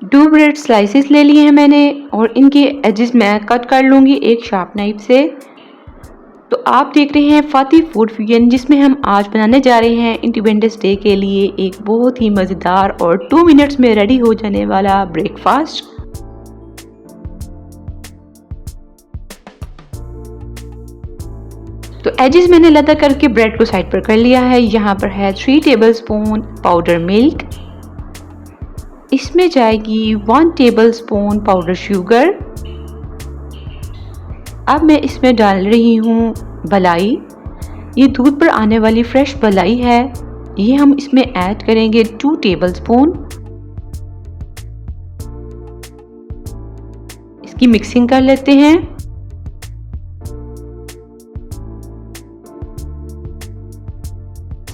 2 bread slices ले लिए हैं मैंने और इनके एजेस मैं कट कर लूँगी एक शार्प नाइफ से। तो आप देख रहे हैं फाती फूड फ्यूजन, जिसमें हम आज बनाने जा रहे हैं इंडिपेंडेंस डे के लिए एक बहुत ही मज़ेदार और 2 मिनट्स में रेडी हो जाने वाला ब्रेकफास्ट। तो एजेस मैंने लदा करके ब्रेड को साइड पर कर लिया है। यहाँ पर है 3 टेबलस्पून पाउडर मिल्क, इसमें जाएगी 1 टेबलस्पून पाउडर शुगर। अब मैं इसमें डाल रही हूँ मलाई, ये दूध पर आने वाली फ्रेश मलाई है, ये हम इसमें ऐड करेंगे 2 टेबलस्पून। इसकी मिक्सिंग कर लेते हैं।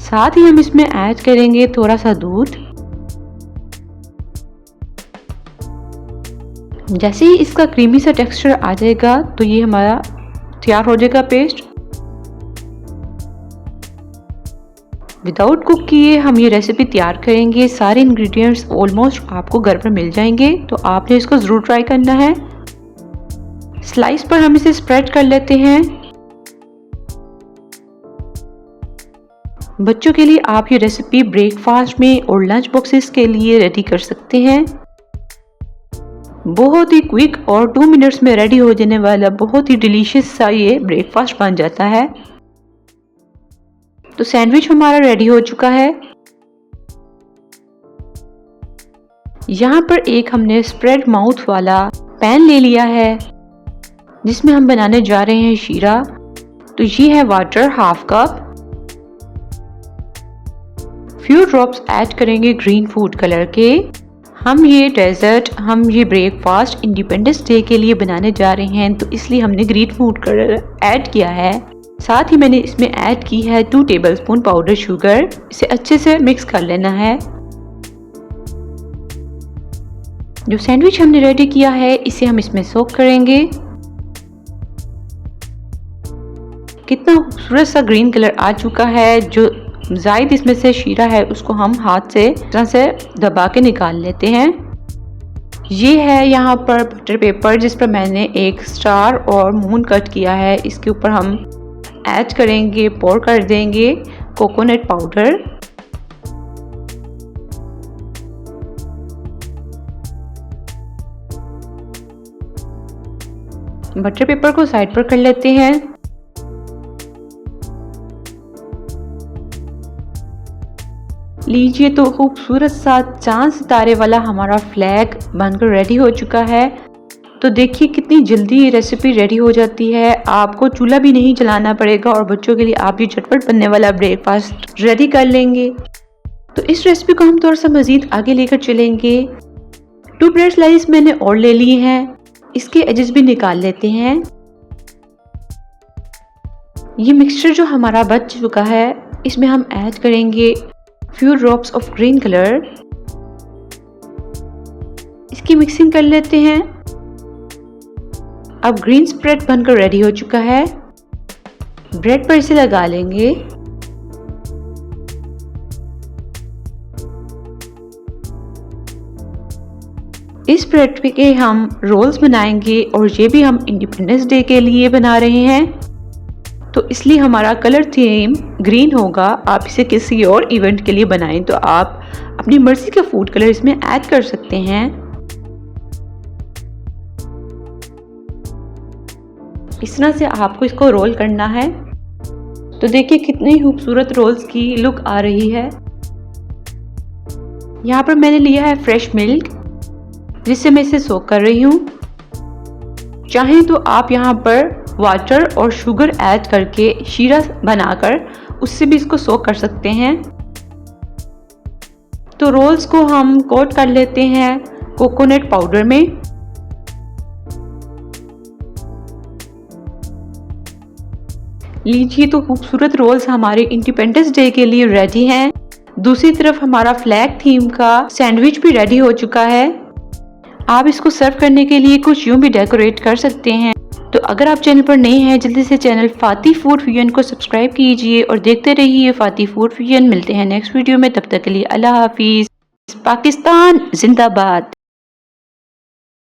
साथ ही हम इसमें ऐड करेंगे थोड़ा सा दूध। जैसे ही इसका क्रीमी सा टेक्सचर आ जाएगा तो ये हमारा तैयार हो जाएगा पेस्ट। विदाउट कुक किए हम ये रेसिपी तैयार करेंगे। सारे इंग्रेडिएंट्स ऑलमोस्ट आपको घर पर मिल जाएंगे, तो आपने इसको ज़रूर ट्राई करना है। स्लाइस पर हम इसे स्प्रेड कर लेते हैं। बच्चों के लिए आप ये रेसिपी ब्रेकफास्ट में और लंच बॉक्सेस के लिए रेडी कर सकते हैं। बहुत ही क्विक और 2 मिनट्स में रेडी हो जाने वाला बहुत ही डिलीशियस सा ये ब्रेकफास्ट बन जाता है। तो सैंडविच हमारा रेडी हो चुका है। यहाँ पर एक हमने स्प्रेड माउथ वाला पैन ले लिया है, जिसमें हम बनाने जा रहे हैं शीरा। तो ये है water half cup, few drops add करेंगे ग्रीन फूड कलर के। हम ये डेजर्ट, हम ये ब्रेकफास्ट इंडिपेंडेंस डे के लिए बनाने जा रहे हैं, तो इसलिए हमने ग्रीन फूड कलर ऐड किया है। साथ ही मैंने इसमें ऐड की है 2 टेबलस्पून पाउडर शुगर। इसे अच्छे से मिक्स कर लेना है। जो सैंडविच हमने रेडी किया है इसे हम इसमें सोक करेंगे। कितना खूबसूरत सा ग्रीन कलर आ चुका है। जो जायद इसमें से शीरा है उसको हम हाथ से तरह से दबा के निकाल लेते हैं। ये है यहाँ पर बटर पेपर, जिस पर मैंने एक स्टार और मून कट किया है। इसके ऊपर हम ऐड करेंगे, पोर कर देंगे कोकोनट पाउडर। बटर पेपर को साइड पर कर लेते हैं। लीजिए, तो खूबसूरत सा चांद सितारे वाला हमारा फ्लैग बनकर रेडी हो चुका है। तो देखिए कितनी जल्दी ये रेसिपी रेडी हो जाती है। आपको चूल्हा भी नहीं जलाना पड़ेगा और बच्चों के लिए आप ये झटपट बनने वाला ब्रेकफास्ट रेडी कर लेंगे। तो इस रेसिपी को हम थोड़ा सा मज़ीद आगे लेकर चलेंगे। 2 ब्रेड स्लाइस मैंने और ले लिए हैं, इसके एजेस भी निकाल लेते हैं। ये मिक्सचर जो हमारा बच चुका है, इसमें हम ऐड करेंगे few drops of green colour. इसकी मिक्सिंग कर लेते हैं। अब ग्रीन स्प्रेड बनकर रेडी हो चुका है। ब्रेड पर इसे लगा लेंगे। इस ब्रेड के हम रोल्स बनाएंगे और ये भी हम इंडिपेंडेंस डे के लिए बना रहे हैं, तो इसलिए हमारा कलर थीम ग्रीन होगा। आप इसे किसी और इवेंट के लिए बनाएं तो आप अपनी मर्जी का फूड कलर इसमें ऐड कर सकते हैं। इस तरह से आपको इसको रोल करना है। तो देखिए कितनी खूबसूरत रोल्स की लुक आ रही है। यहाँ पर मैंने लिया है फ्रेश मिल्क, जिससे मैं इसे सोक कर रही हूँ। चाहें तो आप यहाँ पर वाटर और शुगर ऐड करके शीरा बनाकर उससे भी इसको सोक कर सकते हैं। तो रोल्स को हम कोट कर लेते हैं कोकोनट पाउडर में। लीजिए, तो खूबसूरत रोल्स हमारे इंडिपेंडेंस डे के लिए रेडी हैं। दूसरी तरफ हमारा फ्लैग थीम का सैंडविच भी रेडी हो चुका है। आप इसको सर्व करने के लिए कुछ यूं भी डेकोरेट कर सकते हैं। तो अगर आप चैनल पर नए हैं, जल्दी से चैनल फाती फूड फ्यूजन को सब्सक्राइब कीजिए और देखते रहिए फाती फूड फ्यूजन। मिलते हैं नेक्स्ट वीडियो में, तब तक के लिए अल्लाह हाफिज। पाकिस्तान जिंदाबाद।